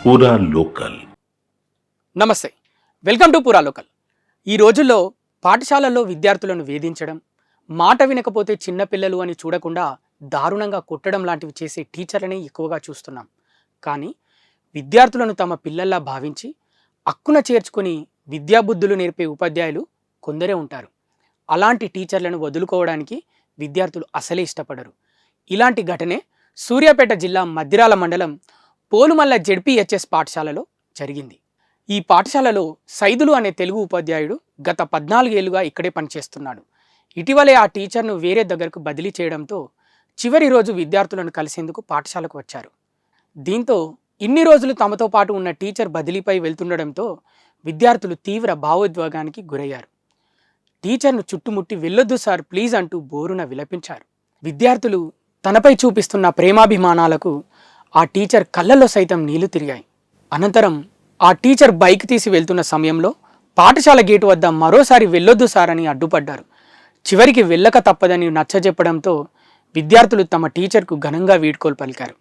పూరా లోకల్. నమస్తే, welcome to పూరా లోకల్. ఈ రోజుల్లో పాఠశాలల్లో విద్యార్థులను వేధించడం, మాట వినకపోతే చిన్నపిల్లలు అని చూడకుండా దారుణంగా కొట్టడం లాంటివి చేసే టీచర్లని ఎక్కువగా చూస్తున్నాం. కానీ విద్యార్థులను తమ పిల్లల్లా భావించి అక్కున చేర్చుకొని విద్యాబుద్ధులు నేర్పే ఉపాధ్యాయులు కొందరే ఉంటారు. అలాంటి టీచర్లను వదులుకోవడానికి విద్యార్థులు అసలే ఇష్టపడరు. ఇలాంటి ఘటనే సూర్యాపేట జిల్లా మద్దిరాల మండలం పోలుమల్ల జెడ్పీహెచ్ఎస్ పాఠశాలలో జరిగింది. ఈ పాఠశాలలో సైదులు అనే తెలుగు ఉపాధ్యాయుడు గత 14 ఏళ్లుగా ఇక్కడే పనిచేస్తున్నాడు. ఇటీవలే ఆ టీచర్ను వేరే దగ్గరకు బదిలీ చేయడంతో చివరి రోజు విద్యార్థులను కలిసేందుకు పాఠశాలకు వచ్చారు. దీంతో ఇన్ని రోజులు తమతో పాటు ఉన్న టీచర్ బదిలీపై వెళ్తుండడంతో విద్యార్థులు తీవ్ర భావోద్వేగానికి గురయ్యారు. టీచర్ను చుట్టుముట్టి వెళ్ళొద్దు సార్ ప్లీజ్ అంటూ బోరున విలపించారు. విద్యార్థులు తనపై చూపిస్తున్న ప్రేమాభిమానాలకు ఆ టీచర్ కళ్ళల్లో సైతం నీళ్లు తిరిగాయి. అనంతరం ఆ టీచర్ బైక్ తీసి వెళ్తున్న సమయంలో పాఠశాల గేటు వద్ద మరోసారి వెళ్ళొద్దు సార్ అని అడ్డుపడ్డారు. చివరికి వెళ్ళక తప్పదని నచ్చజెప్పడంతో విద్యార్థులు తమ టీచర్కు ఘనంగా వీడ్కోలు పలికారు.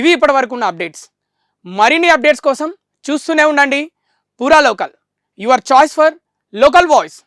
ఇవి ఇప్పటి వరకు ఉన్న అప్డేట్స్. మరిన్ని అప్డేట్స్ కోసం చూస్తూనే ఉండండి పూరా local, your choice for local voice.